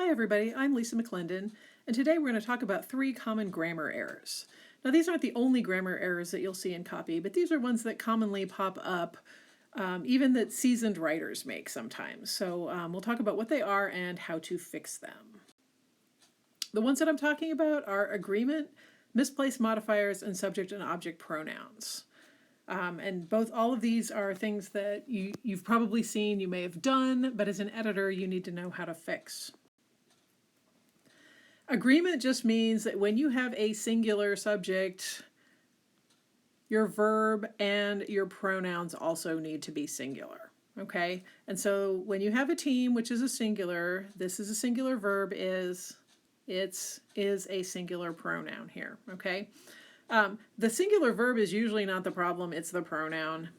Hi everybody, I'm Lisa McClendon, and today we're going to talk about 3 common grammar errors. Now these aren't the only grammar errors that you'll see in copy, but these are ones that commonly pop up, even that seasoned writers make sometimes. So we'll talk about what they are and how to fix them. The ones that I'm talking about are agreement, misplaced modifiers, and subject and object pronouns. And all of these are things that you've probably seen, you may have done, but as an editor you need to know how to fix. Agreement just means that when you have a singular subject, your verb and your pronouns also need to be singular, okay? And so when you have a team, which is a singular, this is a singular verb, is a singular pronoun here, okay? The singular verb is usually not the problem, it's the pronoun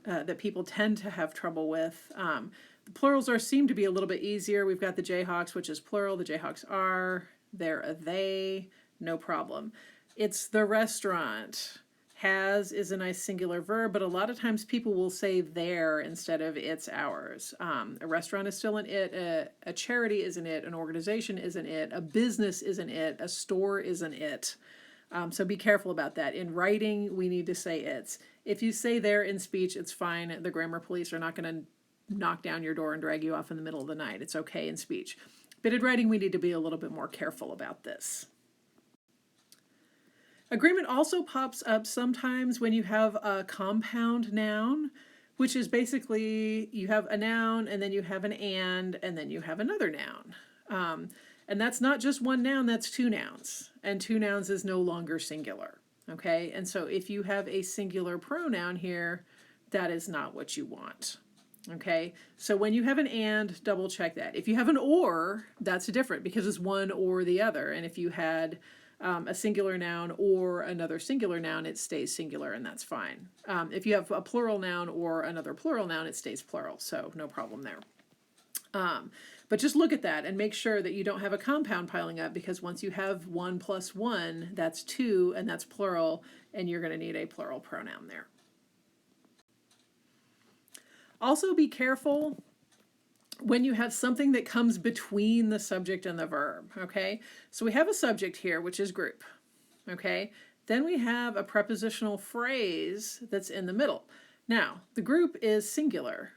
that people tend to have trouble with. The plurals seem to be a little bit easier. We've got the Jayhawks, which is plural, the Jayhawks are, they're a they, no problem. It's the restaurant. Has is a nice singular verb, but a lot of times people will say their instead of it's ours. A restaurant is still an it, a charity isn't it, an organization isn't it, a business isn't it, a store isn't it. So be careful about that. In writing, we need to say it's. If you say there in speech, it's fine. The grammar police are not going to knock down your door and drag you off in the middle of the night. It's okay in speech. But in writing, we need to be a little bit more careful about this. Agreement also pops up sometimes when you have a compound noun, which is basically you have a noun and then you have an and then you have another noun. And that's not just one noun, that's 2 nouns. And 2 nouns is no longer singular, okay? And so if you have a singular pronoun here, that is not what you want, okay? So when you have an and, double check that. If you have an or, that's different because it's one or the other. And if you had a singular noun or another singular noun, it stays singular and that's fine. If you have a plural noun or another plural noun, it stays plural, so no problem there. But just look at that and make sure that you don't have a compound piling up, because once you have 1 plus 1, that's 2 and that's plural, and you're going to need a plural pronoun there. Also be careful when you have something that comes between the subject and the verb, okay? So we have a subject here, which is group, okay? Then we have a prepositional phrase that's in the middle. Now, the group is singular.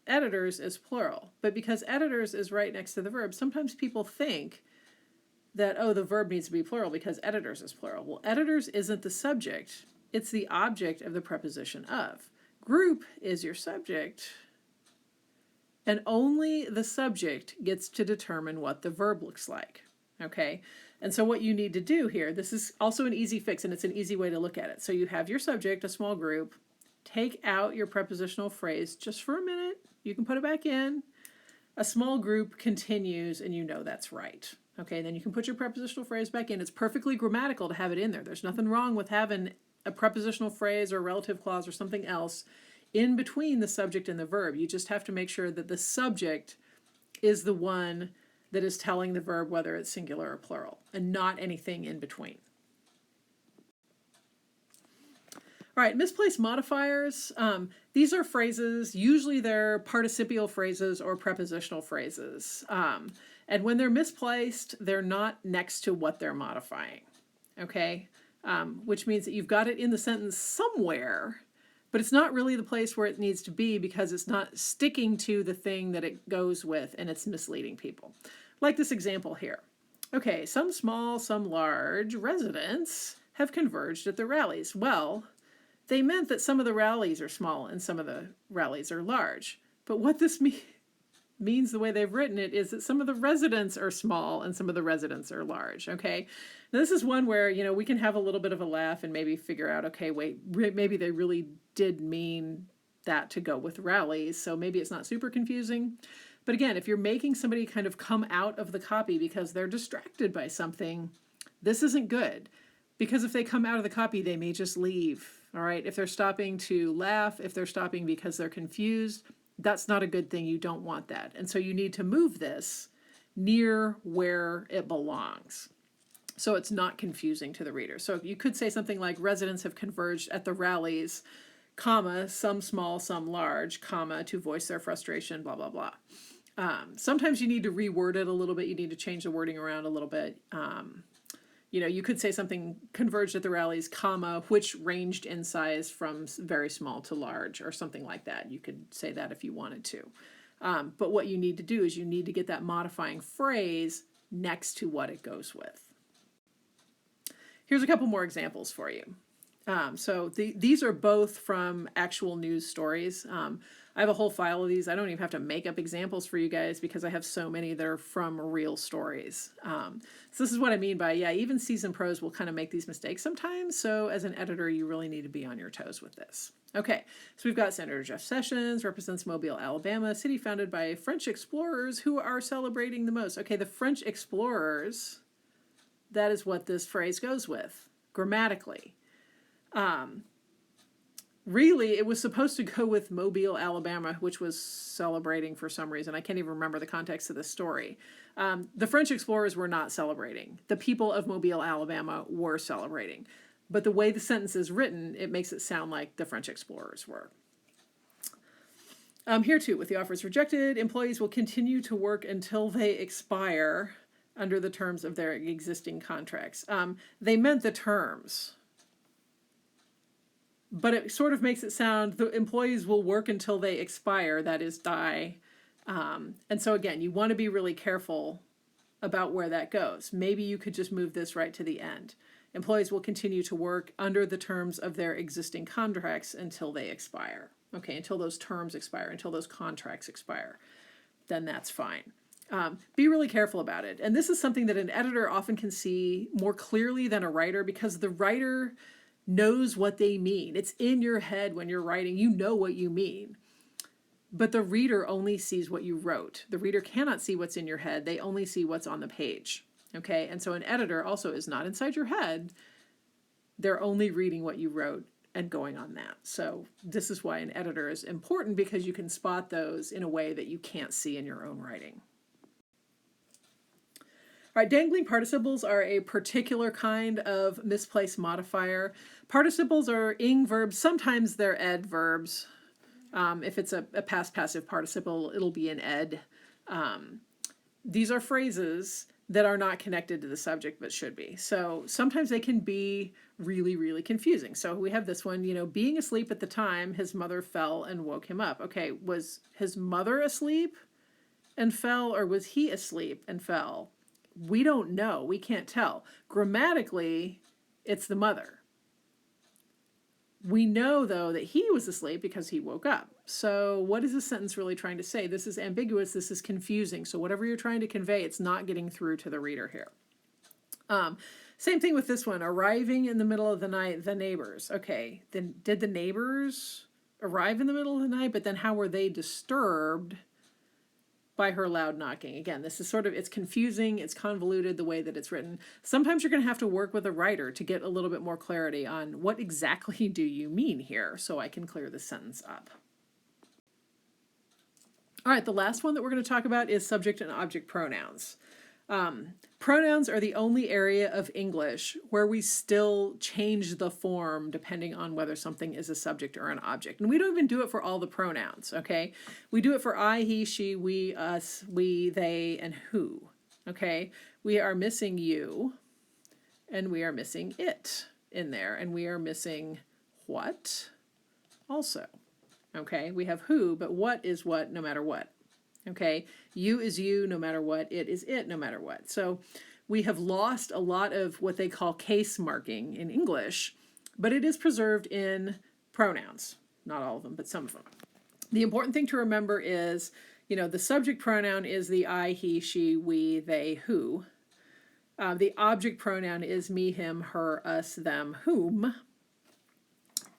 Editors is plural, but because editors is right next to the verb, sometimes people think that, oh, the verb needs to be plural because editors is plural. Well, editors isn't the subject, it's the object of the preposition of. Group is your subject, and only the subject gets to determine what the verb looks like, okay? And so what you need to do here, this is also an easy fix and it's an easy way to look at it. So you have your subject, a small group, take out your prepositional phrase just for a minute. You can put it back in. A small group continues and you know that's right. Okay, then you can put your prepositional phrase back in. It's perfectly grammatical to have it in there. There's nothing wrong with having a prepositional phrase or a relative clause or something else in between the subject and the verb. You just have to make sure that the subject is the one that is telling the verb whether it's singular or plural, and not anything in between. All right, misplaced modifiers. These are phrases, usually they're participial phrases or prepositional phrases. And when they're misplaced, they're not next to what they're modifying, okay? Which means that you've got it in the sentence somewhere, but it's not really the place where it needs to be because it's not sticking to the thing that it goes with, and it's misleading people. Like this example here. Okay, some small, some large residents have converged at the rallies. Well, they meant that some of the rallies are small and some of the rallies are large. But what this means, the way they've written it, is that some of the residents are small and some of the residents are large, okay? Now, this is one where, you know, we can have a little bit of a laugh and maybe figure out, okay, wait, maybe they really did mean that to go with rallies, so maybe it's not super confusing. But again, if you're making somebody kind of come out of the copy because they're distracted by something, this isn't good. Because if they come out of the copy, they may just leave. All right, if they're stopping to laugh, if they're stopping because they're confused, that's not a good thing. You don't want that. And so you need to move this near where it belongs so it's not confusing to the reader. So you could say something like residents have converged at the rallies, comma, some small, some large, comma, to voice their frustration, blah, blah, blah. Sometimes you need to reword it a little bit. You need to change the wording around a little bit. You could say something converged at the rallies, comma, which ranged in size from very small to large or something like that. You could say that if you wanted to. But what you need to do is you need to get that modifying phrase next to what it goes with. Here's a couple more examples for you. These are both from actual news stories. I have a whole file of these. I don't even have to make up examples for you guys because I have so many that are from real stories. So this is what I mean by, yeah, even seasoned pros will kind of make these mistakes sometimes. So as an editor, you really need to be on your toes with this. Okay, so we've got Senator Jeff Sessions represents Mobile, Alabama, a city founded by French explorers who are celebrating the most. Okay, the French explorers, that is what this phrase goes with, grammatically. Really, it was supposed to go with Mobile, Alabama, which was celebrating for some reason. I can't even remember the context of the story. The French explorers were not celebrating. The people of Mobile, Alabama were celebrating. But the way the sentence is written, it makes it sound like the French explorers were. Here too, with the offers rejected, employees will continue to work until they expire under the terms of their existing contracts. They meant the terms. But it sort of makes it sound the employees will work until they expire, that is, die. And so again, you want to be really careful about where that goes. Maybe you could just move this right to the end. Employees will continue to work under the terms of their existing contracts until they expire. Okay, until those terms expire, until those contracts expire. Then that's fine. Be really careful about it. And this is something that an editor often can see more clearly than a writer because the writer knows what they mean. It's in your head when you're writing. You know what you mean. But the reader only sees what you wrote. The reader cannot see what's in your head. They only see what's on the page. Okay? And so an editor also is not inside your head. They're only reading what you wrote and going on that. So this is why an editor is important because you can spot those in a way that you can't see in your own writing. All right, dangling participles are a particular kind of misplaced modifier. Participles are ing verbs. Sometimes they're ed verbs. If it's a past passive participle, it'll be an ed. These are phrases that are not connected to the subject but should be. So sometimes they can be really, really confusing. So we have this one, being asleep at the time, his mother fell and woke him up. Okay, was his mother asleep and fell, or was he asleep and fell? We don't know. We can't tell. Grammatically, it's the mother. We know, though, that he was asleep because he woke up. So what is this sentence really trying to say? This is ambiguous. This is confusing. So whatever you're trying to convey, it's not getting through to the reader here. Same thing with this one. Arriving in the middle of the night, the neighbors. Okay, then did the neighbors arrive in the middle of the night? But then how were they disturbed by her loud knocking? Again, this is it's confusing, it's convoluted the way that it's written. Sometimes you're going to have to work with a writer to get a little bit more clarity on what exactly do you mean here so I can clear the sentence up. All right, the last one that we're going to talk about is subject and object pronouns. Pronouns are the only area of English where we still change the form depending on whether something is a subject or an object. And we don't even do it for all the pronouns, okay? We do it for I, he, she, we, us, we, they, and who, okay? We are missing you, and we are missing it in there, and we are missing what also, okay? We have who, but what is what no matter what. Okay, you is you no matter what, it is it no matter what. So we have lost a lot of what they call case marking in English, but it is preserved in pronouns. Not all of them, but some of them. The important thing to remember is, the subject pronoun is the I, he, she, we, they, who. The object pronoun is me, him, her, us, them, whom.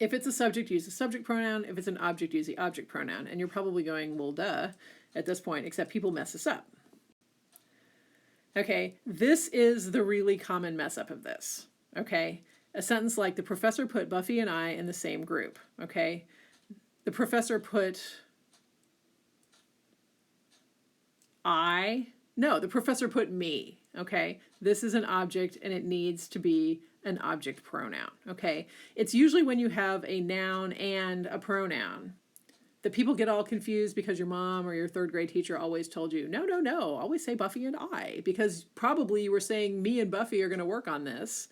If it's a subject, use the subject pronoun. If it's an object, use the object pronoun. And you're probably going, well, duh, at this point, except people mess this up. Okay, this is the really common mess up of this. Okay, a sentence like the professor put Buffy and I in the same group. Okay, the professor put the professor put me. Okay, this is an object and it needs to be an object pronoun. Okay, it's usually when you have a noun and a pronoun that people get all confused because your mom or your third grade teacher always told you, no, no, no, always say Buffy and I, because probably you were saying me and Buffy are going to work on this,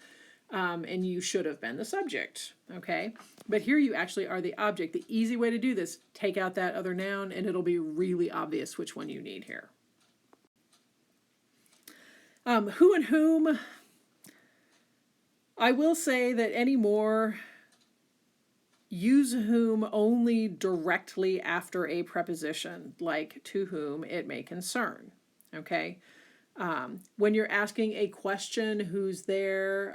and you should have been the subject, okay? But here you actually are the object. The easy way to do this, take out that other noun, and it'll be really obvious which one you need here. Who and whom. I will say that anymore, use whom only directly after a preposition, like to whom it may concern, okay? When you're asking a question, who's there,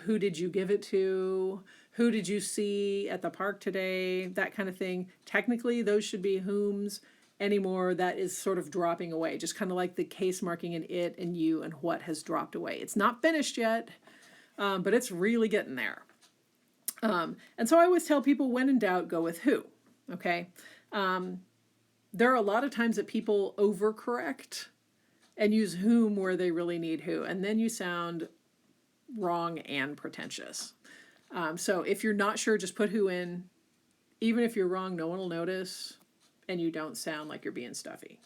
who did you give it to, who did you see at the park today, that kind of thing, technically those should be whom's. Anymore, that is sort of dropping away, just kind of like the case marking in it and you and what has dropped away. It's not finished yet, but it's really getting there. And so I always tell people, when in doubt, go with who, okay? There are a lot of times that people overcorrect and use whom where they really need who, and then you sound wrong and pretentious. So if you're not sure, just put who in. Even if you're wrong, no one will notice, and you don't sound like you're being stuffy.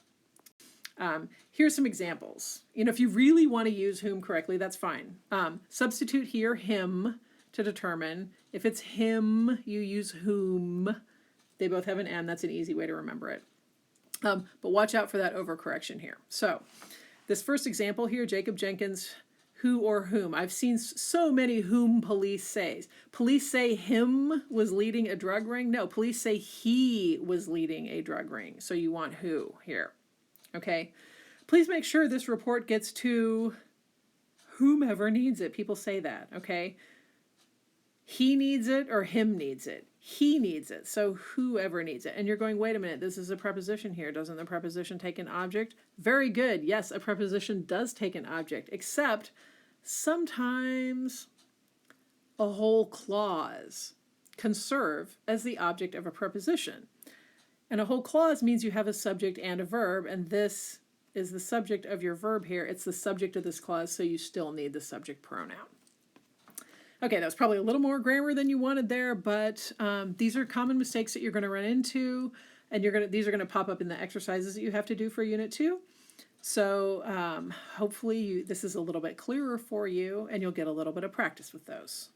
Here's some examples. If you really want to use whom correctly, that's fine. Substitute here him to determine. If it's him, you use whom. They both have an M. That's an easy way to remember it. But watch out for that overcorrection here. So this first example here, Jacob Jenkins, who or whom. I've seen so many whom police says. Police say him was leading a drug ring. No, police say he was leading a drug ring. So you want who here. Okay. Please make sure this report gets to whomever needs it. People say that. Okay. He needs it or him needs it. He needs it. So whoever needs it. And you're going, wait a minute, this is a preposition here. Doesn't the preposition take an object? Very good. Yes, a preposition does take an object, except sometimes a whole clause can serve as the object of a preposition. And a whole clause means you have a subject and a verb, and this is the subject of your verb here. It's the subject of this clause, so you still need the subject pronoun. Okay, that was probably a little more grammar than you wanted there, but these are common mistakes that you're going to run into, and these are going to pop up in the exercises that you have to do for Unit 2. So hopefully this is a little bit clearer for you, and you'll get a little bit of practice with those.